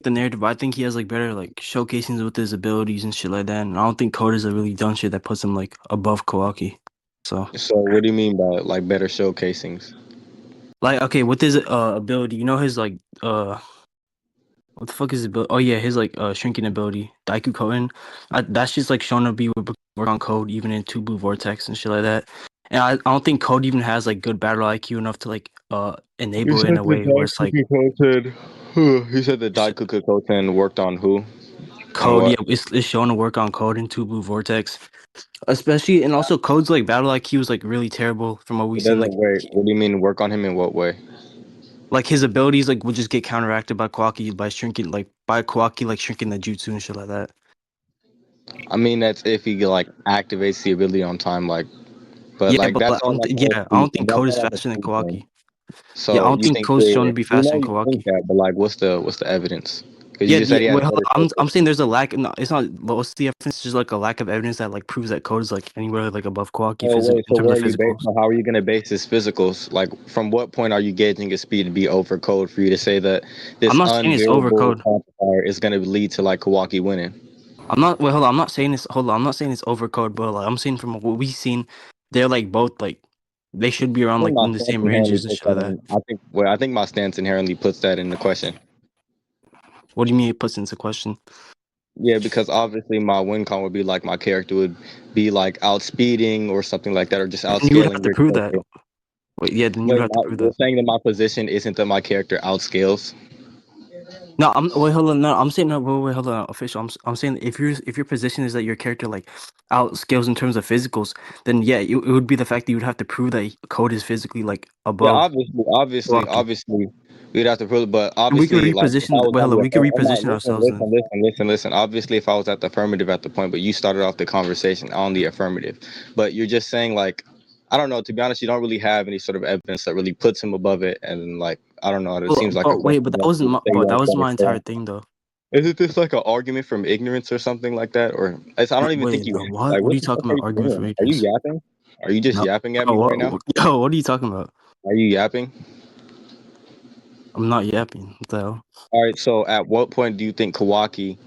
the narrative. But I think he has like better like showcasings with his abilities and shit like that. And I don't think Code is a really done shit that puts him like above Kawaki. So So what do you mean by like better showcasings? like okay, with his ability, you know his like what the fuck is his ability? Oh yeah, his like shrinking ability, Daiku Koen. That's just like shown to be work on Code even in Two Blue Vortex and shit like that. And I don't think Code even has like good battle IQ enough to like You enable it in said a the way where it's like Daikuku Koten. You said the Daikuku Koten worked on who? On Code. Yeah, what? it's shown to work on Code in Two Blue Vortex, especially and also Code's like battle IQ was like really terrible from what we've It seen. doesn't wait. What do you mean work on him in what way? Like his abilities like would just get counteracted by Kawaki by shrinking like by Kawaki like shrinking the jutsu and shit like that. I mean that's if he like activates the ability on time, like, but Yeah, like but that's I all don't like on the I speed. don't think That's Code is all on the faster than speed thing. Kawaki. Yeah, I So don't you think think Code's shown to we be know faster than you think Kawaki. that, but like what's the evidence? Because you Yeah, just said yeah. he has Wait, hold better on. I'm saying showcasing. there's a lack. No, it's not. What's the evidence? It's just like a lack of evidence that like proves that Code is like anywhere like above Kawaki So physical wait, in so terms where of are you based physicals. on? How are you going to base his physicals? Like, from what point are you gauging his speed to be over code for you to say that I'm this not saying it's over unvariable Code. quantifier is going to lead to like Kawaki winning? I'm not. Wait, hold on. I'm not saying this. Hold on. I'm not saying it's over Code, but like I'm saying from what we've seen, they're like both like they should be I around think like my in the stance same inherently ranges and puts shit that like that. in. I think my stance inherently puts that in the question. What do you mean it puts into question? Yeah, because obviously my win con would be like my character would be like outspeeding or something like that, or just And you would have outscaling to your prove that. character. Wait, yeah, then you would Wait, have to prove you're that. saying that my position isn't that my character outscales? No, I'm wait, hold on. No, I'm saying no. Wait, hold on. Official. I'm saying if your position is that your character like outscales in terms of physicals, then yeah, it would be the fact that you would have to prove that Code is physically like Yeah, above obviously, Milwaukee. we'd have to prove it. But And we could obviously, like if I reposition. was Wait, on hold on. the We could affirmative, I'm not reposition ourselves then. listen. Obviously, if I was at the affirmative at the point, but you started off the conversation on the affirmative, but you're just saying like, I don't know. To be honest, you don't really have any sort of evidence that really puts him above it, and like, I don't know. It seems like a But wait, question but that that wasn't you my, say but you that have was to my entire understand. thing though. Isn't this like an argument from ignorance or something like that? Or I don't even think Wait, you no, what? like. What are What you the fuck talking are about? you Argument for doing? Are you weakness? yapping? Are you just No, yapping at bro, me right now? what are you talking about? Are you yapping? I'm not yapping. What the hell? All right. So, at what point do you think Kawaki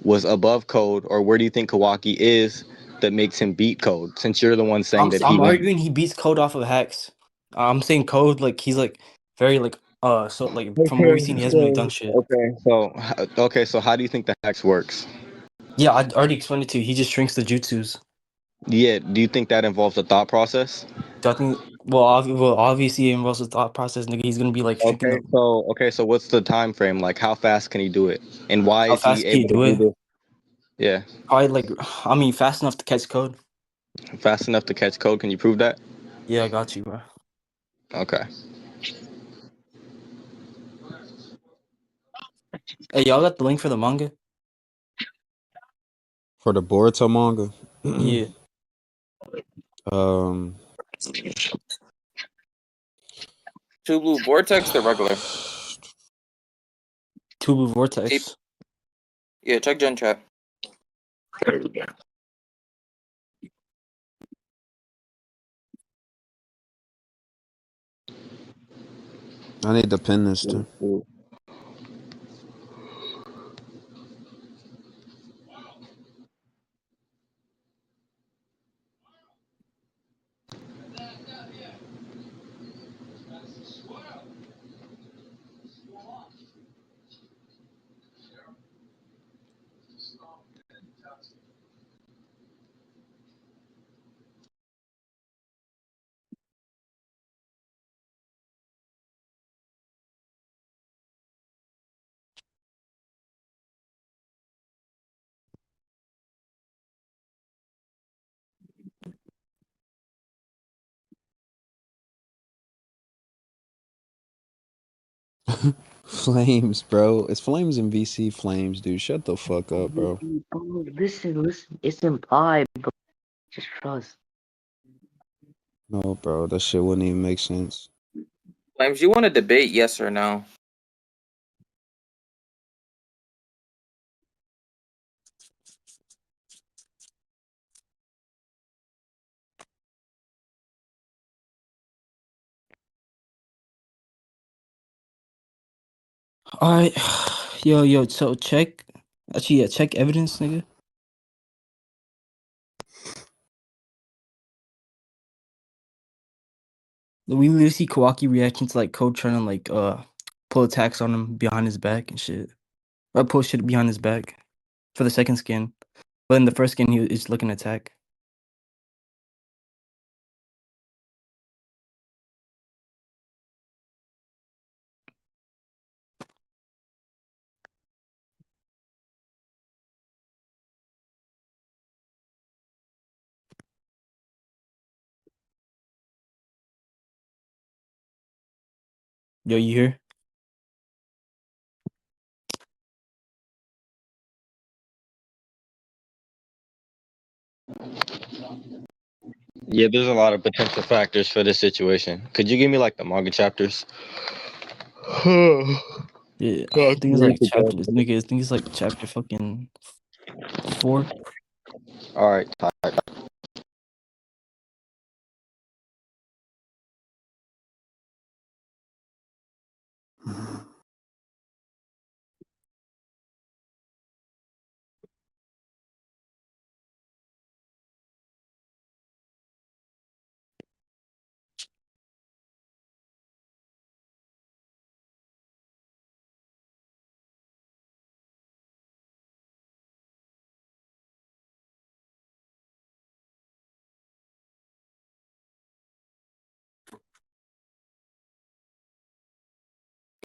was above Code, or where do you think Kawaki is that makes him beat Code? Since you're the one saying that he I'm wins. arguing he beats Code off of hacks. I'm saying Code like he's like very like so like from what we've seen he hasn't really done shit. So how do you think the hex works? Yeah, I already explained it to you. He just shrinks the jutsus. Yeah. Do you think that involves a thought process? So I think well obviously it involves the thought process, nigga. He's gonna be like shrinking the So what's the time frame? Like, how fast can he do it, and why how is he fast can you able to do do it? this? Yeah, Probably like I mean fast enough to catch Code. fast enough to catch Code. Can you prove that? Yeah, I got you, bro. Okay. Hey, y'all got the link for the manga? For the Boruto manga. Yeah. um, Two Blue Vortex, the regular. Two Blue Keep, Vortex. yeah, check Gen Chat. I need to pin this too. Flames, bro. It's Flames in VC Flames, dude. Shut the fuck up, bro. Bro, listen. It's implied, bro. Just trust. No, bro. That shit wouldn't even make sense. Flames, you want to debate, yes or no? Alright. Yo, so check. Actually, yeah, check evidence, nigga. We literally see Kawaki reacting to like Code trying to like pull attacks on him behind his back and shit. Or pull shit behind his back for the second skin. But in the first skin, he is looking to attack. Yo, you hear? Yeah, there's a lot of potential factors for this situation. Could you give me like the manga chapters? Yeah, I think it's like chapter. Nigga, I think it's like chapter fucking 4. All right.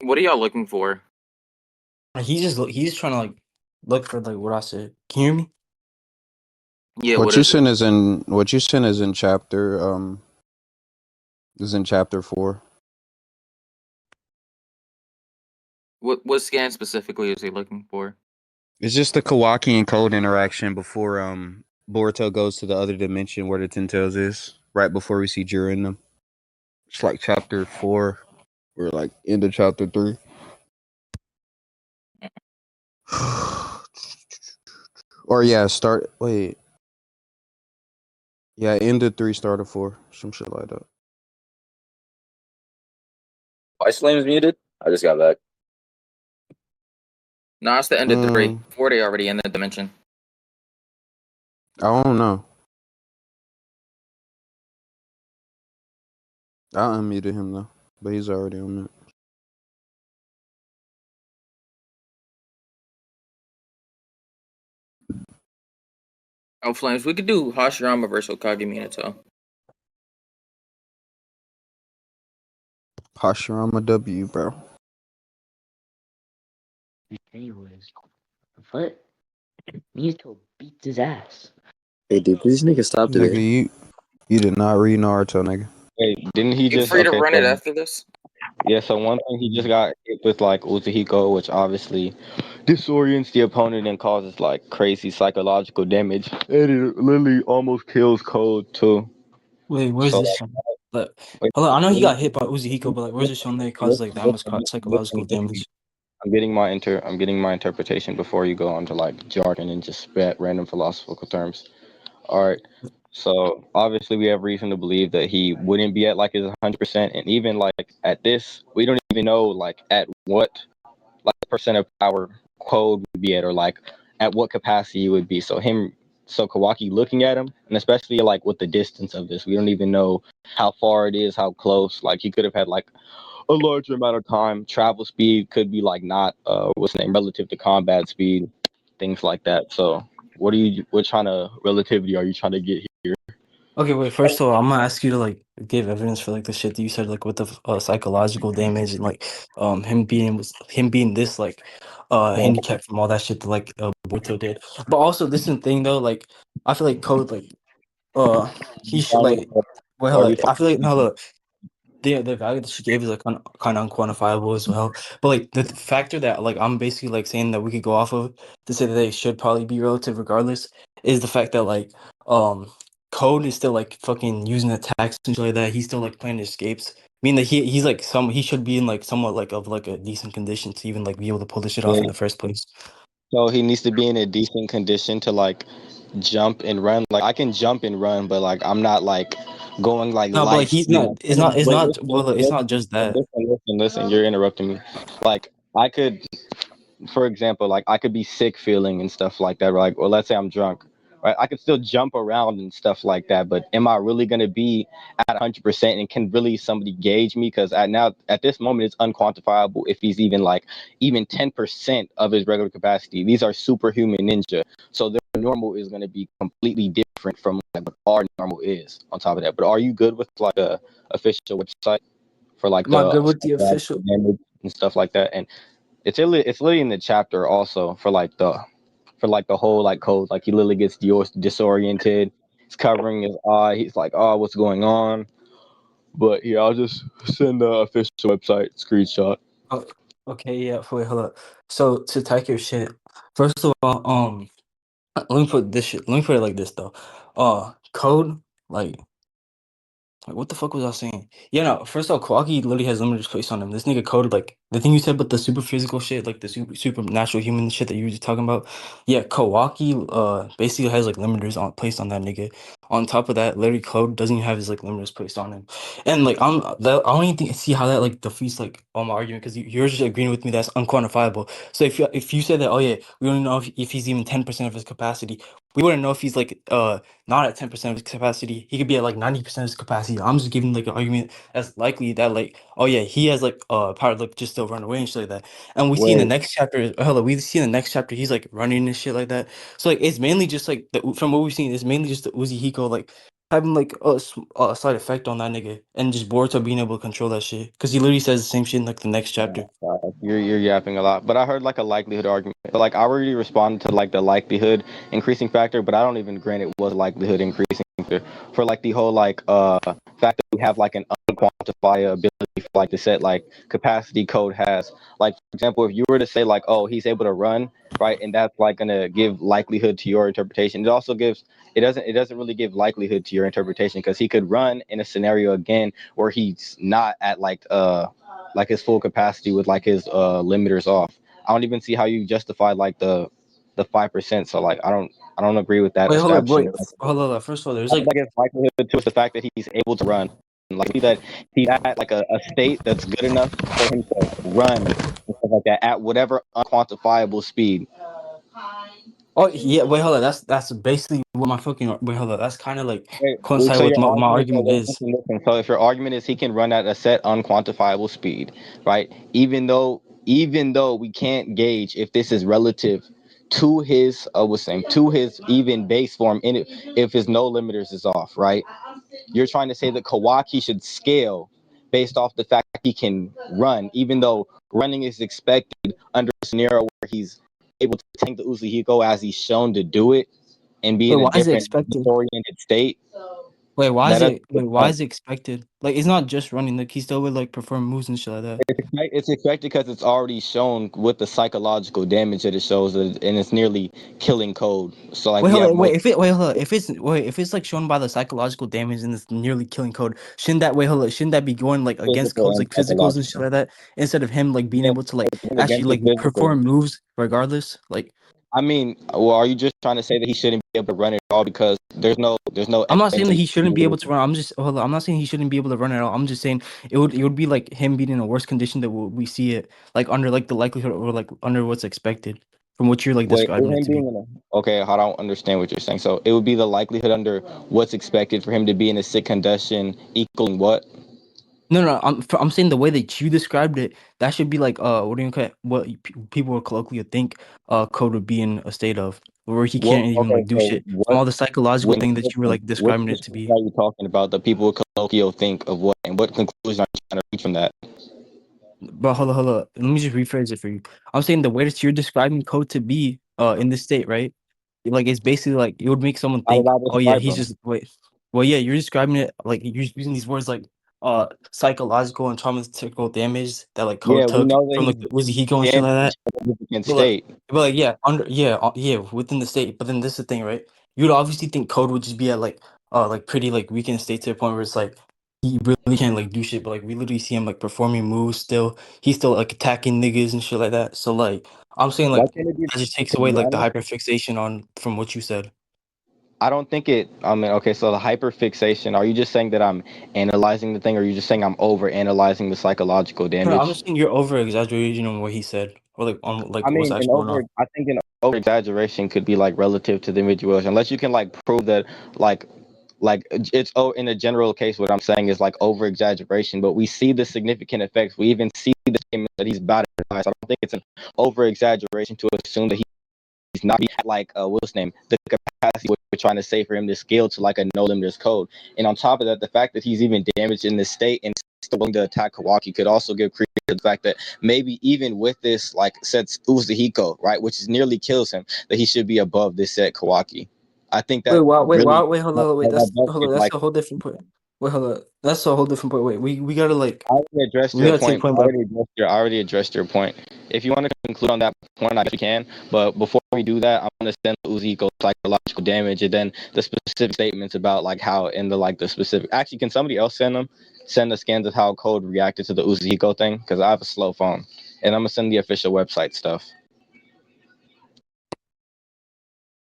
What are y'all looking for? He's trying to like look for like what I said. Can you hear me? Yeah, What what you is it? sent is in chapter 4. What scan specifically is he looking for? It's just the Kawaki and Code interaction before Boruto goes to the other dimension where the Ten Tails is. Right before we see Jiren in them. It's like chapter 4 or like end of chapter 3. Or yeah, end of 3, start of 4. Some shit like that. Why Slim's muted? I just got back. No, it's the end of 3. 4 they already in the dimension. I don't know. I unmuted him though, but he's already on mute. Oh, Flames, we could do Hashirama versus Okage Minato. Hashirama W, bro. Anyways, what? Mito beats his ass. Hey, dude, these niggas stop Nigga, today. you did not read Naruto, nigga. Wait, didn't he You just free to okay? run it So after this? yeah, so one thing he just got hit with like Uzuhiko, which obviously disorients the opponent and causes like crazy psychological damage. And it literally almost kills Code too. Wait, where's So this like, shown? Like, wait, hold on, I know he listen, got hit by Uzuhiko, but like, where's it shown that it causes like that much listen, psychological listen. damage? I'm getting my interpretation before you go on to like jargon and just spat random philosophical terms. All right. So obviously we have reason to believe that he wouldn't be at like his 100%, and even like at this, we don't even know like at what like percent of power Code would be at, or like at what capacity he would be. So Kawaki looking at him, and especially like with the distance of this, we don't even know how far it is, how close. Like he could have had like a larger amount of time. Travel speed could be like not what's the name relative to combat speed, things like that. So what kind of relativity are you trying to get here? Okay, wait. First of all, I'm gonna ask you to like give evidence for like the shit that you said, like with the psychological damage and like him being this like handicapped from all that shit that like Boruto did. But also, this is the thing though. Like, I feel like Code like he should like. Well, Are we like, I feel like no look. The value that she gave is like kind of unquantifiable as well. But like the factor that like I'm basically like saying that we could go off of to say that they should probably be relative regardless is the fact that like um Code is still like fucking using attacks and shit like that. He's still like planning escapes. I mean that he's like he should be in like somewhat like of like a decent condition to even like be able to pull this shit off in the first place. So he needs to be in a decent condition to like jump and run. Like I can jump and run, but like I'm not like going like No, but light like he's speed. not. It's not. Well, it's not just that. Listen. You're interrupting me. Like I could for example, like I could be sick feeling and stuff like that, right? Or let's say I'm drunk, right? I could still jump around and stuff like that, but am I really gonna be at 100%? And can really somebody gauge me? Because at this moment, it's unquantifiable if he's even 10% of his regular capacity. These are superhuman ninja, so their normal is gonna be completely different from like what our normal is. On top of that, but are you good with like a official website for like I'm not the good with the psychological official. damage and stuff like that? And it's literally in the chapter also for like the whole like code. Like he literally gets disoriented. He's covering his eye. He's like, "Oh, what's going on?" But yeah, I'll just send the official website screenshot. Oh, okay, yeah. Wait, hold up. So to take your shit, first of all, let me put this shit. Let me put it like this though. Code like. Like, what the fuck was I saying? Yeah, no, first of all, Kawaki literally has limiters placed on him. This nigga coded, like, the thing you said about the super physical shit, like, the supernatural human shit that you were just talking about. Yeah, Kawaki, basically has, like, limiters placed on that nigga. On top of that, literally, Code doesn't even have his, like, limiters placed on him. And, like, I don't even see how that, like, defeats, like, all my argument, because you're just agreeing with me that's unquantifiable. So if you said that, oh, yeah, we don't know if he's even 10% of his capacity, we wouldn't know if he's, like, not at 10% of his capacity. He could be at like 90% of his capacity. I'm just giving like an argument that's likely that like, oh yeah, he has like power like just to run away and shit like that. And we see in the Wait, next chapter, hello, we see in the next chapter he's like running and shit like that. So like it's mainly just like from what we've seen, it's mainly just the Uzi Hiko like having like a slight effect on that nigga and just Boruto being able to control that shit because he literally says the same shit in like the next chapter. you're yapping a lot, but I heard like a likelihood argument. But like I already responded to like the likelihood increasing factor, but I don't even grant it was likelihood increasing factor for like the whole fact that we have like an unquantifiable ability for like to set like capacity code has. Like for example, if you were to say like, oh, he's able to run, right, and that's like gonna give likelihood to your interpretation. It doesn't really give likelihood to your interpretation because he could run in a scenario again where he's not at like his full capacity with like his limiters off. I don't even see how you justify like the 5%. So like I don't agree with that Wait, hold up, establishing. wait, hold up. First of all, there's All like that gives likelihood to is the fact that he's able to run. Like see that he's at like a state that's good enough for him to run and stuff like that at whatever unquantifiable speed. oh yeah, wait, hold up. That's basically what my fucking wait, hold up. That's kind of like Wait, coincide so with your my argument, argument is. listen. So if your argument is he can run at a set unquantifiable speed, right? Even though we can't gauge if this is relative to his to his even base form in it, if his no limiters is off, right? You're trying to say that Kawaki should scale based off the fact that he can run, even though running is expected under a scenario where he's able to tank the Uzuhiko as he's shown to do it and be Wait, in a why is it different expected? disoriented state. Wait, why That is doesn't it? make Wait, why sense. is it expected? Like, it's not just running. Like, he still would like perform moves and shit like that. It's expected because it's already shown with the psychological damage that it shows, and it's nearly killing code. So like Wait, we hold have on. Wait, multiple. hold on. If it's like shown by the psychological damage and it's nearly killing code, shouldn't that wait? Hold on. Shouldn't that be going like against Physical codes and like physicals and shit psychological. like that instead of him like being Yeah, able to like it's actually against the like physical. perform moves regardless? Like, I mean, well, are you just trying to say that he shouldn't be able to run it all because there's no I'm not saying evidence that that he he shouldn't can be do able to run. I'm just hold on. I'm not saying he shouldn't be able to run at all. I'm just saying it would be like him being in a worse condition that we see it like under like the likelihood or like under what's expected from what you're like wait, describing for it him to be. being in a okay, I don't understand what you're saying. So it would be the likelihood under what's expected for him to be in a sick condition equaling what? No. I'm saying the way that you described it, that should be like what do you call it? What people would colloquially think code would be in a state of where he What? can't even Okay, like do so shit from what? all the psychological thing that you were like Which describing it to description be. are you talking about? The people with colloquial think of what, and what conclusion are you trying to reach from that? But hold on. Let me just rephrase it for you. I'm saying the way that you're describing code to be in this state, right? Like it's basically like it would make someone How did think, I oh yeah, describe he's them? just wait. Well, yeah, you're describing it like you're using these words like psychological and traumatical damage that like code Yeah, we took know that from like he's the Uzi Hiko and shit like damaged that. in a significant But like, state. yeah, yeah, within the state. But then this is the thing, right? You'd obviously think code would just be at like pretty like weakened state to the point where it's like he really can't like do shit. But like we literally see him like performing moves still. He's still like attacking niggas and shit like that. So like I'm saying Why like can't it be? that just takes To away be like the honest, hyperfixation on from what you said. I don't think it. I mean, okay, so the hyperfixation. Are you just saying that I'm analyzing the thing, or are you just saying I'm over analyzing the psychological No, I'm damage? just saying you're over exaggerating on what he said. or like on like I what's mean, actually going on? I think an over exaggeration could be like relative to the individuals, unless you can like prove that like it's in a general case. What I'm saying is like over exaggeration, but we see the significant effects. We even see the statement that he's about to die. So I don't think it's an over exaggeration to assume that he's not like what's his name, the capacity we're trying to say for him to scale to like a no limiters code. And on top of that, the fact that he's even damaged in this state and still willing to attack Kawaki could also give credence to the fact that maybe even with this like sets Uzuhiko, right, which is nearly kills him, that he should be above this set Kawaki. I think Wait, that wow, wait, really wow, wait, hold on, wait. that That's like a whole different point. Wait, hold on. That's a whole different point. Wait, we gotta like I already addressed we your gotta take point. point by. I already addressed your point. If you want to conclude on that point, I guess we can. But before we do that, I want to send Uziko psychological damage and then the specific statements about like how in the like the specific. Actually, can somebody else send them? Send the scans of how code reacted to the Uziko thing because I have a slow phone, and I'm gonna send the official website stuff.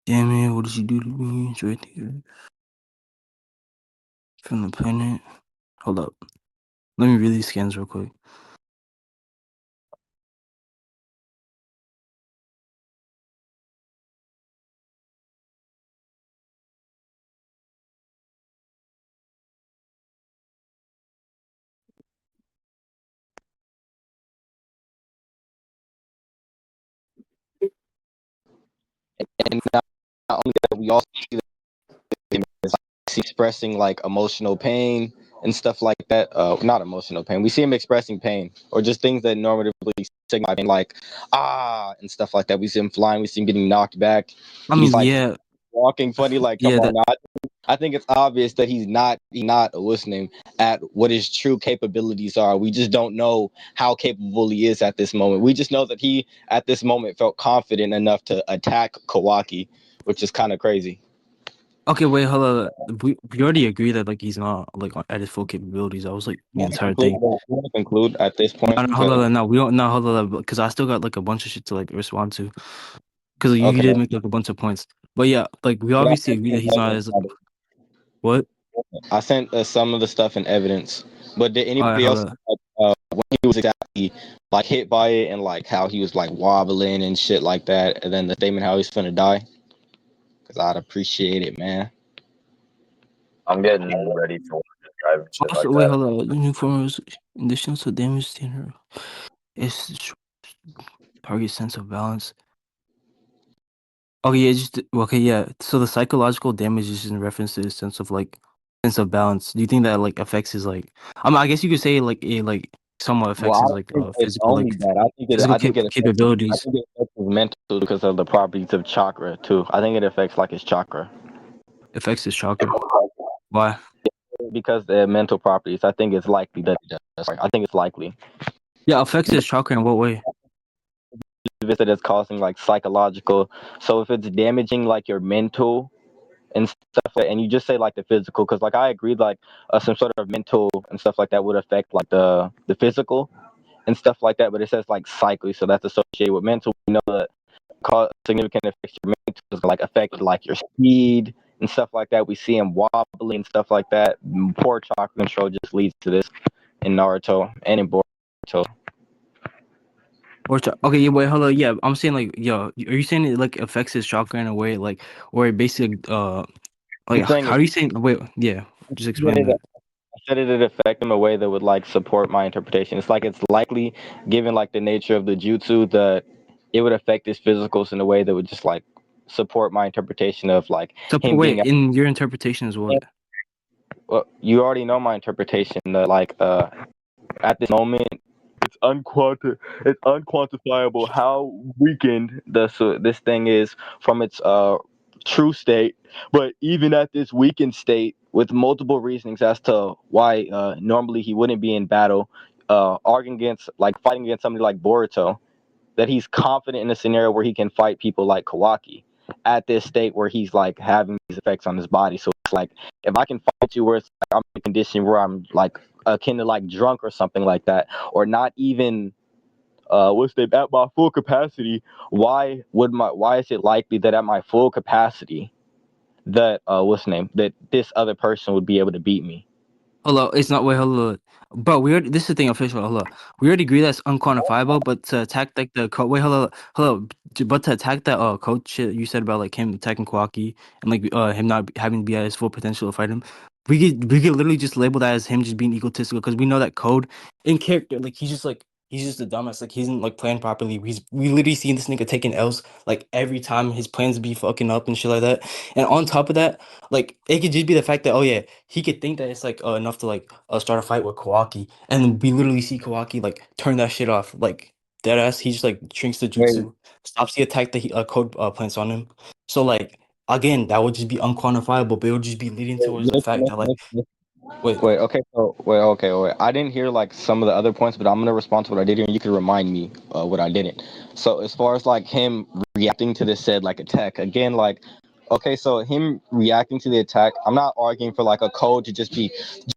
Damn it! What did you do to me? It's right there from the planet. Hold up. Let me read these scans real quick. And not only that, we also see expressing like emotional pain and stuff like that. Not emotional pain. We see him expressing pain or just things that normatively signify pain, like and stuff like that. We see him flying. We see him getting knocked back. I He's mean, like yeah, walking funny. Like, come yeah. on That now. I think it's obvious that he's not listening at what his true capabilities are. We just don't know how capable he is at this moment. We just know that he at this moment felt confident enough to attack Kawaki, which is kind of crazy. okay. Wait, hold on. We already agreed that like he's not like at his full capabilities. I was like the entire thing. You want to conclude at this point? No, no, hold on. No, we don't. No, hold on. Because I still got like a bunch of shit to like respond to. Because you Okay. did make like a bunch of points. But yeah, like we But I obviously sent agree some that he's not evidence as of it. what. I sent some of the stuff in evidence. But did All right, anybody hold else on. when he was exactly like hit by it and like how he was like wobbling and shit like that, and then the statement how he's finna die? Because I'd appreciate it, man. I'm getting ready for work and drive and shit like Also, wait, that. hold on. The new formers additional to damage standard is target sense of balance. Oh yeah, just okay, yeah. So the psychological damage is in reference to his sense of like sense of balance. Do you think that like affects his like? I guess you could say like it like somewhat Well, affects I his don't like think it's physical only like that. physical I capabilities. think it affects his mental because of the properties of chakra too. I think it affects like his chakra Affects his chakra. Why? because the mental properties. I think it's likely that it does. I think it's likely. Yeah, affects his chakra in what way? That it's causing like psychological. So if it's damaging like your mental and stuff, and you just say like the physical, because like I agree, like some sort of mental and stuff like that would affect like the physical and stuff like that. But it says like psychically, so that's associated with mental. We know that cause significant effects your mental, like affect like your speed and stuff like that. We see him wobbling and stuff like that. Poor chakra control just leads to this in Naruto and in Boruto. Okay, yeah, wait, hold on. Yeah, I'm saying like, yo, are you saying it like affects his chakra in a way like, or it basically like I'm saying how it. do you say? Wait, yeah, just explain that. Said it affect him a way that would like support my interpretation. It's like it's likely, given like the nature of the jutsu, that it would affect his physicals in a way that would just like support my interpretation of like So him wait, being. in your interpretation is what? Well, you already know my interpretation that like at this moment it's unquantifiable how weakened this thing is from its true state. But even at this weakened state, with multiple reasonings as to why normally he wouldn't be in battle, arguing against like fighting against somebody like Boruto, that he's confident in a scenario where he can fight people like Kawaki at this state where he's like having these effects on his body. So it's like if I can fight you where it's like I'm in a condition where I'm like akin to like drunk or something like that, or not even at my full capacity, why is it likely that at my full capacity that that this other person would be able to beat me? Hello, it's not wait, hello. Bro, we already this is the thing official. Hello. We already agree that's unquantifiable, but to attack like the code wait, hello. But to attack that code shit you said about like him attacking Kawaki and like him not having to be at his full potential to fight him, we could literally just label that as him just being egotistical because we know that code in character, like he's just a dumbass. Like he isn't like playing properly. We literally seen this nigga taking L's like every time his plans be fucking up and shit like that. And on top of that, like it could just be the fact that oh yeah, he could think that it's like enough to like start a fight with Kawaki, and then we literally see Kawaki like turn that shit off, like dead ass. He just like shrinks the Wait, jutsu, stops the attack that he code plants on him. So like again, that would just be unquantifiable, but it would just be leading towards the fact that like wait, wait, okay, so wait. I didn't hear like some of the other points, but I'm gonna respond to what I did here, and you can remind me what I didn't. So as far as like him reacting to this said like attack again, like okay, so him reacting to the attack, I'm not arguing for like a code to just be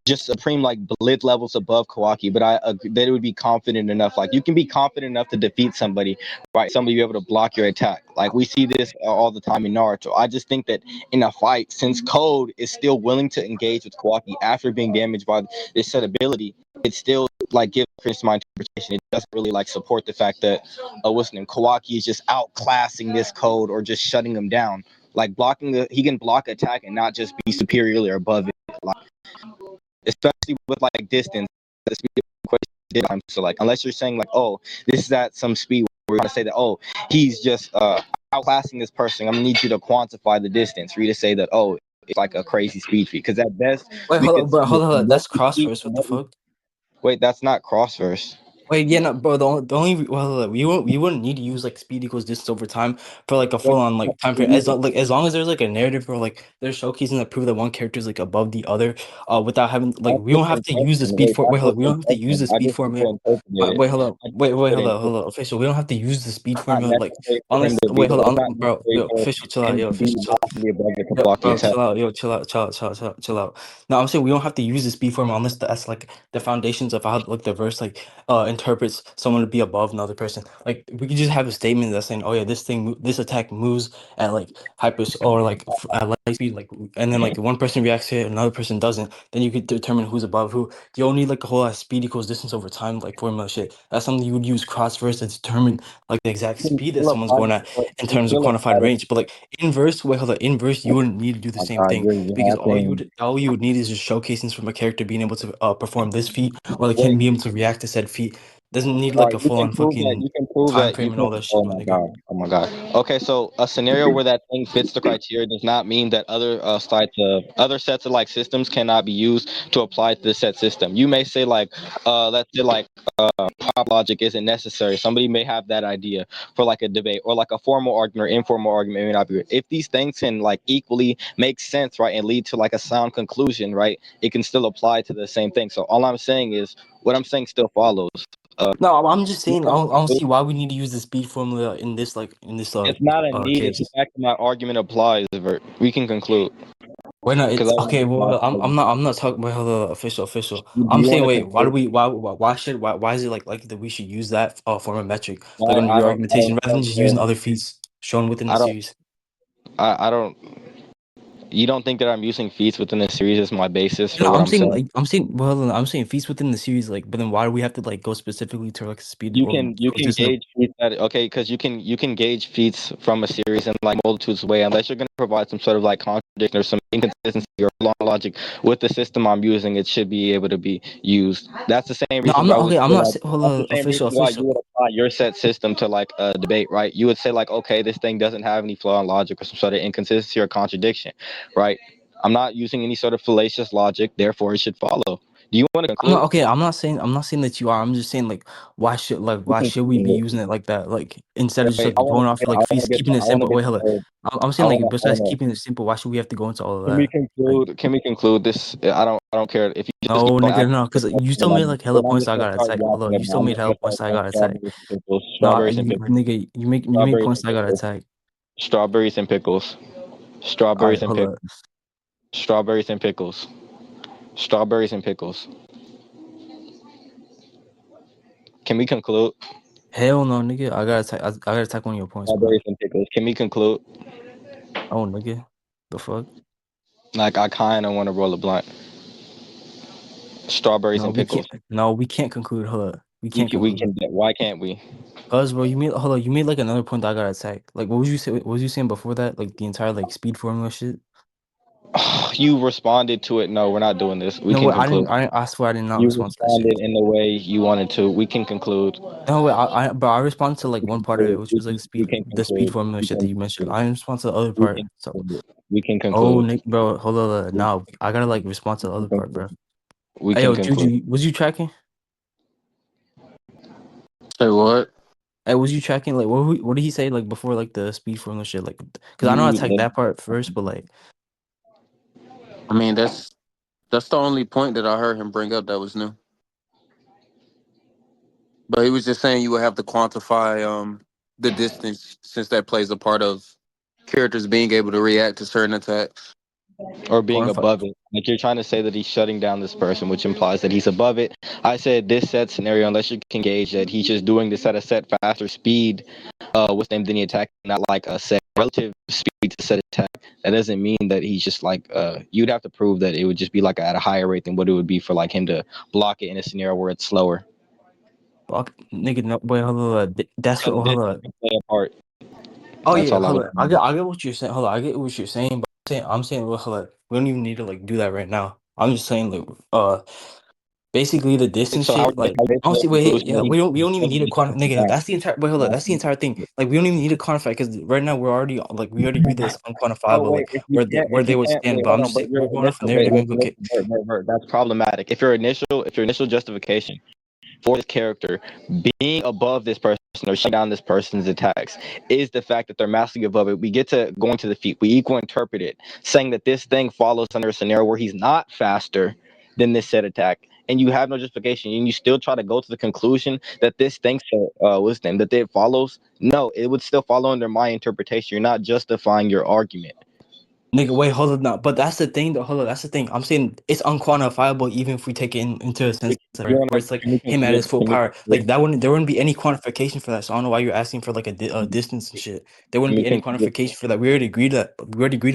just supreme like blitz levels above Kawaki, but I agree that it would be confident enough. Like you can be confident enough to defeat somebody, right? Somebody be able to block your attack. Like we see this all the time in Naruto. I just think that in a fight, since Code is still willing to engage with Kawaki after being damaged by this set ability, it still like gives Chris my interpretation. It doesn't really like support the fact that what's his name, Kawaki is just outclassing this Code or just shutting him down. Like blocking he can block attack and not just be superiorly or above it. Like, especially with like distance, the speed of equation. So like unless you're saying like, oh, this is at some speed where we're gonna say that, oh, he's just outclassing this person. I'm gonna need you to quantify the distance for you to say that, oh, it's like a crazy speed feat. Because at best wait, we hold could on, say bro, hold on, what that's we cross see verse. and What the what we fuck? wait, that's not cross verse. Wait, yeah, no, bro. Well, we wouldn't need to use like speed equals distance over time for like a Wait, full on like time frame. As long as there's like a narrative or like they're showcasing that prove that one character is like above the other, without having like that's we don't have to misinterpretation. use the speed Wait, for that's wait, hold on, we don't have to use misinterpretation. the I speed just formula. misinterpreted it. Wait, hold up, I just wait, put hold in up, hold up, official. We don't have to use the speed it's not formula like necessary for him unless to be wait, hold it's not on, bro, necessary yo, for official, chill out, him yo, to be official, chill out. massively above the Yo, block the bro, attack. chill out. Yo, chill out. No, I'm saying we don't have to use the speed formula unless that's like the foundations of how like the verse like interprets someone to be above another person. Like we could just have a statement that's saying, oh yeah, this attack moves at like hyper or like at light speed, like and then like one person reacts to it, another person doesn't. Then you could determine who's above who. You don't need like a whole speed equals distance over time like formula shit. That's something you would use cross verse to determine like the exact You can speed that still someone's apply going this, at but in you can terms of still quantified apply this. range. But like inverse, wait, hold on. Inverse, you wouldn't need to do the Oh same my God, thing you're because yapping. all you would need is just showcasing from a character being able to perform this feat or like him Wait, being able to react to said feat. Doesn't need all like right, a full on fucking you can prove time that frame and all that shit, oh my my nigga. God, oh my God. Okay, so a scenario where that thing fits the criteria does not mean that other sets of like systems cannot be used to apply to the set system. You may say like let's say like prop logic isn't necessary. Somebody may have that idea for like a debate or like a formal argument or informal argument may not be. If these things can like equally make sense, right, and lead to like a sound conclusion, right, it can still apply to the same thing. So all I'm saying is what I'm saying still follows. No, I'm just saying Uh, I don't see why we need to use the speed formula in this like in this It's not a need. It's the case. fact that my argument applies. Vert. We can conclude Wait, no, because it's I don't okay. Well, know. I'm not talking about official. Do I'm you saying, want to wait, why do conclude? we why is it like that we should use that form of metric like under I your don't. argumentation rather than just using Care. other feats shown within the I don't. series? I don't. You don't think that I'm using feats within the series as my basis You for know, what I'm saying? I'm saying well, I'm saying feats within the series, like, but then why do we have to like go specifically to like speed or You can system? gauge feats at okay because you can gauge feats from a series in like multitudes of way unless you're going to provide some sort of like contradiction or some inconsistency or flaw in logic with the system I'm using. It should be able to be used. That's the same No, reason I'm why not I would okay. I'm say not like saying hold that's the on, same reason why you official. would apply your set system to like a debate, right? You would say like okay this thing doesn't have any flaw in logic or some sort of inconsistency or contradiction, right? I'm not using any sort of fallacious logic, therefore it should follow. Do you want to I'm not conclude? okay. I'm not saying that you are. I'm just saying like You why can should we be conclude. using it like that? Like instead of just Wait, like going off of like feast, keeping it I want to simple. get Wait, the hold on. third. I'm I saying like I besides want keeping it simple, why should we have to go into all of Can we that? Like conclude? Can we conclude this? I don't care if you just no, go nigga, after no, because you still made like hella then I'm points just I gonna got to start attack. Hold yapping on, you about. still I'm made just hella gonna points start I saying got to attack. strawberries and pickles, Nigga, you make strawberries points and I got to pickles, attack. strawberries and pickles, All strawberries right, and hold pickles, up. strawberries and pickles, strawberries and pickles. Can we conclude? Hell no, nigga, I gotta attack. I gotta attack one of your points, bro. Strawberries and pickles. Can we conclude? Oh, nigga, the fuck. Like I kind of want to roll a blunt. Strawberries No, and we pickles. can't. No, we can't conclude. Hold up. We We can't can. We conclude. can. Why can't we? Cause bro, you made hold on. You made like another point that I got attacked. Like, what was you say? What was you saying before that? Like the entire like speed formula shit. You responded to it. No, we're not doing this. We No, can wait, I didn't. conclude. I swear I did not You respond to that shit. responded in the way you wanted to. We can conclude. No, wait, but I responded to like one part of it, which We was like can. We can the speed conclude. formula We shit that can you mentioned. conclude. I didn't respond to the other We part. can So, conclude. We can oh, conclude. Nick, bro, hold on. No, I gotta like respond to the We other can part, bro. conclude. We Hey, can yo, conclude. Juju, was you tracking? Say what? Hey, was you tracking? Like, what did he say like before like the speed formula shit? Like, cause I know I attacked You that part first, but like, I mean, that's the only point that I heard him bring up that was new. But he was just saying you would have to quantify the distance since that plays a part of characters being able to react to certain attacks. or being quantify. above it. Like you're trying to say that he's shutting down this person, which implies that he's above it. I said this set scenario, unless you can gauge that he's just doing this at a set faster speed, what's named any attack, not like a set relative speed to set attack. That doesn't mean that he's just like you'd have to prove that it would just be like at a higher rate than what it would be for like him to block it in a scenario where it's slower. Fuck, nigga, no, wait, hold on. That's what. Because Hold this on. can play a part. Oh That's yeah, all I hold was on. saying. I get what you're saying. Hold on, I get what you're saying, but I'm saying, well, hold on. We don't even need to like do that right now. I'm just saying like basically the distance So how shit. are Like you I don't the see. Wait, hey, conclusion yeah, that we don't even need a quantify. Nigga, that's the entire. Wait, hold on. That's the he's entire thing. Like we don't even need to quantify because right now we're already like we already agreed that it's Oh unquantifiable. wait, Like where if they you would can't stand. wait, But hold I'm on. just But saying your we're going off a initial wait, narrative listen, implication. listen, that's problematic. If your initial justification for this character being above this person or shutting down this person's attacks is the fact that they're massively above it, we get to going to the feet. We equal interpret it, saying that this thing follows under a scenario where he's not faster than this set attack. And you have no justification, and you still try to go to the conclusion that this thing, what's the name, that it follows. No, it would still follow under my interpretation. You're not justifying your argument. Nigga, wait, hold on now. But that's the thing, though. Hold on, that's the thing. I'm saying it's unquantifiable, even if we take it into a sense You where wanna, it's like can we him at conclude? his full Can we power. Like conclude? there wouldn't be any quantification for that. So I don't know why you're asking for like a distance and shit. There Can wouldn't we be any conclude? quantification for that. We already agreed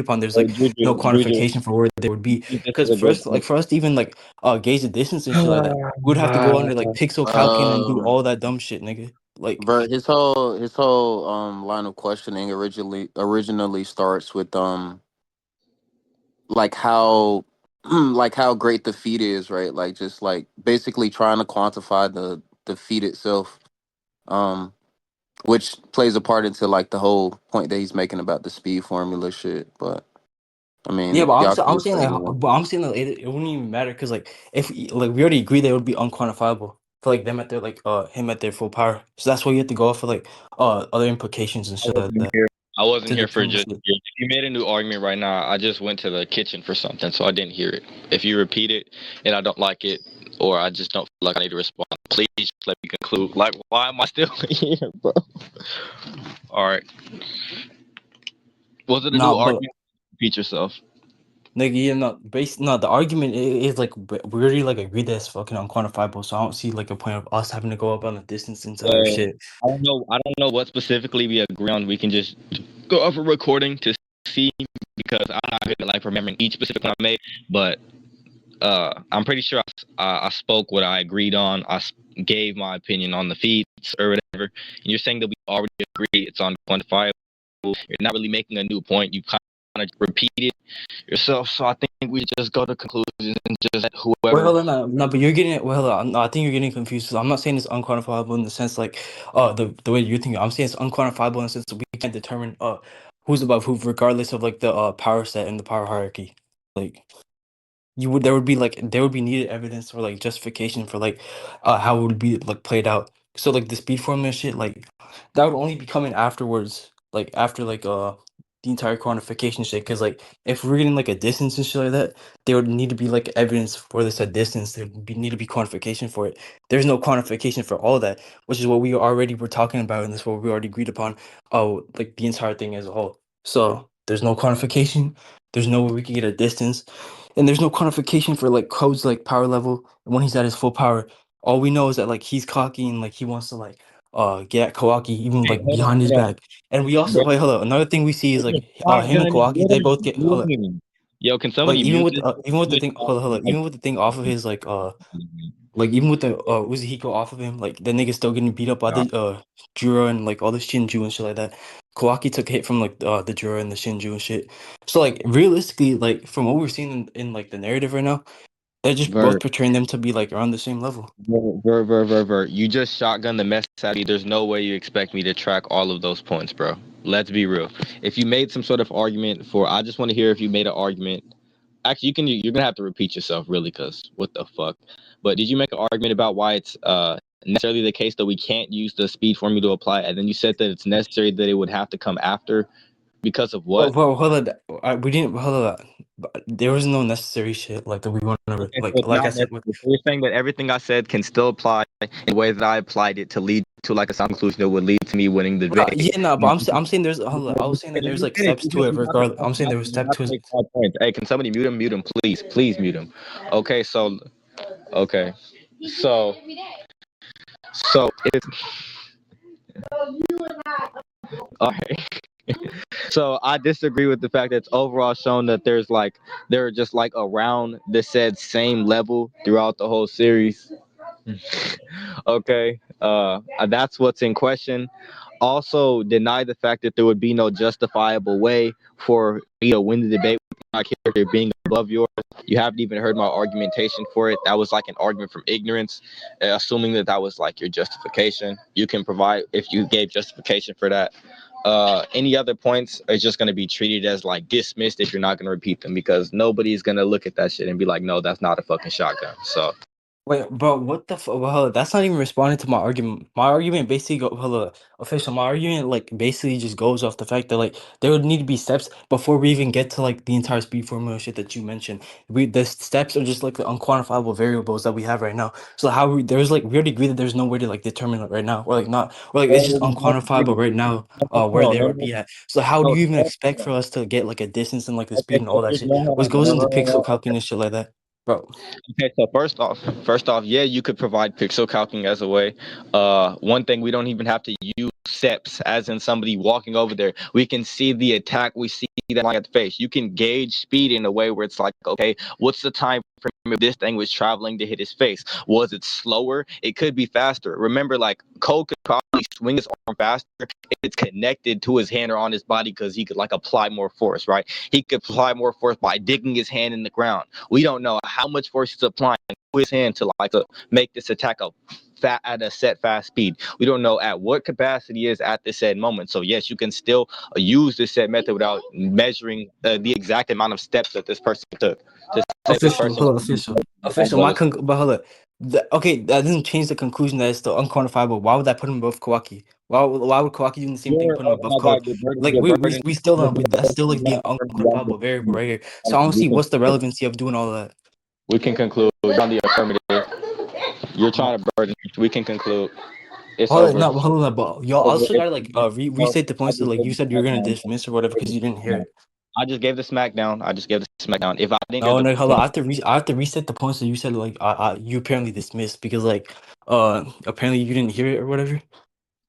upon. There's Hey, like no Juju, quantification for where there would be. this Because is a for good us, like point. for us to even like gauge the distance and shit like that, we'd have to go under like pixel calculating and do Um, all that dumb shit, nigga. Like but his whole line of questioning originally starts with like how like how great the feat is, right? Like just like basically trying to quantify the feat itself. Um, which plays a part into like the whole point that he's making about the speed formula shit. But I yeah, mean, but y'all can I'm just saying say like, that. but I'm saying that it wouldn't even matter because like like we already agreed that it would be unquantifiable for like them at their like him at their full power. So that's why you have to go off for like other implications and I shit like wasn't that here. I wasn't to here for determine just. shit. You made a new argument right now. I just went to the kitchen for something, so I didn't hear it. If you repeat it and I don't like it, or I just don't feel like I need to respond, please just let me conclude. Like, why am I still here, bro? All right. Was it a new Nah, but argument? Repeat yourself. nigga, yeah, no, the argument is like we already like agreed that it's fucking unquantifiable. So I don't see like a point of us having to go up on the distance and other shit. I don't know. I don't know what specifically we agree on. We can just go off a recording to see because I'm not good at like remembering each specific one I made. But I'm pretty sure I spoke what I agreed on. Gave my opinion on the feats or whatever. And you're saying that we already agree it's unquantifiable. You're not really making a new point. You kind of repeated yourself. So I think we just go to conclusions and just let Well, whoever. hold on, no, but you're getting it. Well, hold on, no, I think you're getting confused. I'm not saying it's unquantifiable in the sense like, the way you're thinking. I'm saying it's unquantifiable in the sense that we can't determine who's above who, regardless of like the power set and the power hierarchy. Like there would be needed evidence or like justification for like how it would be like played out. So like the speed formula shit, like that would only be coming afterwards, like after like the entire quantification shit. Because like if we're getting like a distance and shit like that, there would need to be like evidence for this a distance. Need to be quantification for it. There's no quantification for all that, which is what we already were talking about, and this is what we already agreed upon. Oh, like the entire thing as a whole. So there's no quantification. There's no way we can get a distance, and there's no quantification for like code's like power level when he's at his full power. All we know is that like he's cocky and like he wants to like get at Kawaki even Hey, like behind his hold back. And we also on. wait, hold on. Another thing we see is like him and Shotgun, Kawaki, what they are both you get hold on. doing? Yo, can Like somebody even mute with this? even with the thing, hold on, even with the thing off of his like even with the Uzi off of him, like the nigga still getting beat up by the Jura and like all the Shinju and shit like that. Kawaki took a hit from like the Jura and the Shinju and shit. So like realistically, like from what we're seeing in like the narrative right now, they're just both Vert, portraying them to be like around the same level. Vert. You just shotgun the mess out of me. There's no way you expect me to track all of those points, bro. Let's be real. If you made some sort of argument I just want to hear if you made an argument. Actually, you're gonna have to repeat yourself, really, because what the fuck. But did you make an argument about why it's necessarily the case that we can't use the speed formula to apply, and then you said that it's necessary that it would have to come after because of what? Well, hold on. We didn't hold on. There was no necessary shit like that. We want to Okay, so it's like I not said. necessary. So you're saying that everything I said can still apply in the way that I applied it to lead to like a sound conclusion that would lead to me winning the debate. Yeah, no, but I'm saying there's hold on. I was saying that Let there's me like finish. steps to it regardless. I'm saying there was You're step about to to it. make 5 points. Hey, can somebody mute him? Mute him, please. Please mute him. Okay, so okay, so it's all right. So I disagree with the fact that it's overall shown that they're just like around the said same level throughout the whole series. Okay, that's what's in question. Also, deny the fact that there would be no justifiable way for me to win the debate with my character being above yours. You haven't even heard my argumentation for it. That was like an argument from ignorance, assuming that that was like your justification. You can provide if you gave justification for that. Any other points are just going to be treated as like dismissed if you're not going to repeat them, because nobody's going to look at that shit and be like, no, that's not a fucking shotgun. So Wait, bro, what the fuck? Well, hold on, that's not even responding to my argument. My argument basically hold on, official. My argument like basically just goes off the fact that like there would need to be steps before we even get to like the entire speed formula shit that you mentioned. The steps are just like the unquantifiable variables that we have right now. So how there's like we already agree that there's no way to like determine it right now, or like not, or like it's just unquantifiable right now. Where no, there no, would no, be at. So how do no, you even no, expect no. for us to get like a distance and like the speed Okay, and so all that there's shit? no, What no, goes no, into no, pixel no. calculation and shit like that, bro? Okay, so first off, yeah, you could provide pixel calcing as a way. One thing, we don't even have to use steps, as in somebody walking over there. We can see the attack. We see that line at the face. You can gauge speed in a way where it's like, okay, what's the time frame if this thing was traveling to hit his face? Was it slower? It could be faster. Remember, like Cole could probably swing his arm faster if it's connected to his hand or on his body, because he could like apply more force, right? He could apply more force by digging his hand in the ground. We don't know how much force he's applying to his hand to make this attack at a set fast speed. We don't know at what capacity is at this said moment. So yes, you can still use this set method without measuring the exact amount of steps that this person took to say this Official, person hold on, official. Hold on. Okay, that doesn't change the conclusion that it's still unquantifiable. Why would that put him above Kawaki? Why would Kawaki doing the same thing, put him Oh above my God, Code? Like we still don't. That's still like the unquantifiable variable right here. So I don't see what's the relevancy of doing all that. we can conclude on the affirmative. You're trying to burden. We can conclude. It's Hold on, over. no, hold on, but y'all also gotta like No, restate the I points that just like gave you the said you were gonna dismiss or whatever because you didn't hear smackdown. it. I just gave the smackdown. I just gave the smackdown. If I didn't give No, the no, hold on. point, I have to reset the points that you said like you apparently dismissed because like apparently you didn't hear it or whatever.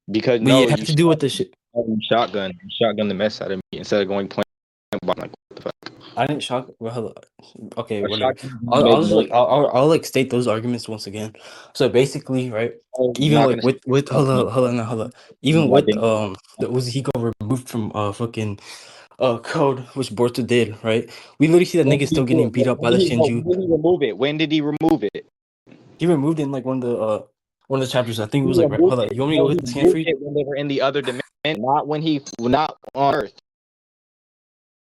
because But yeah, no, it has to do with the shit. shotgun the mess out of me instead of going point blank. Like, what the fuck? I didn't shock. Well, hold on. Okay, A whatever. shotgun I'll make just no like I'll like state those arguments once again. So basically, right? sense. You're Even not like gonna with hold on. Even I with think the Uzi removed from fucking code which Borto did, right? We literally see that when nigga did he still do getting it? beat up by the Shinju. When did he remove it? When did he remove it? He removed it in like one of the chapters. I think it He was like right. removed Hold on. it. You want me to No, go he hit the scan for removed you? it when they were in the other dimension, not on Earth.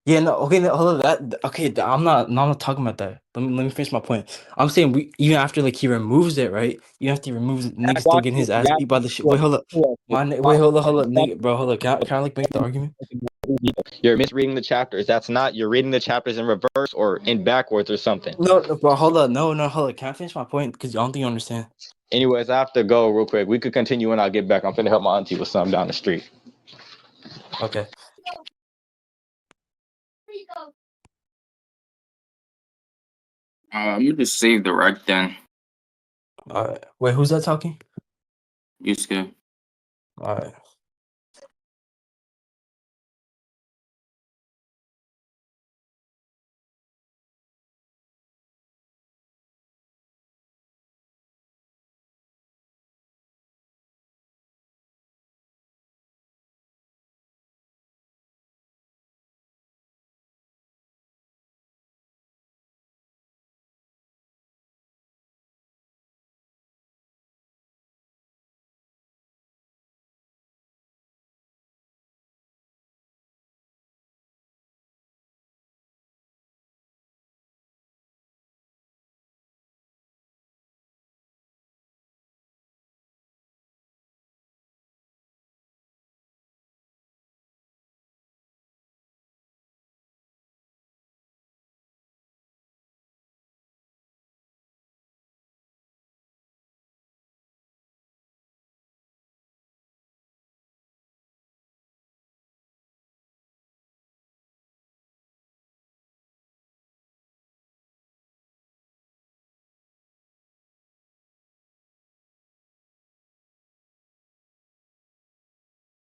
Yeah, no, okay, no, hold on. I'm not talking about that. Let me finish my point. I'm saying we even after like he removes it, right? Even after he removes it, nigga That's still why getting you his ass got beat by the shit. Wait, hold up. Hold up, nigga, bro, hold up. Can I like make the argument? You're misreading the chapters. That's not. You're reading the chapters in reverse or in backwards or something. No, bro, hold up. No, hold up. Can I finish my point? Because I don't think you understand. Anyways, I have to go real quick. We could continue when I get back. I'm finna help my auntie with something down the street. Okay. I'm gonna just save the rec then. All right. Wait, who's that talking? You scared? All right.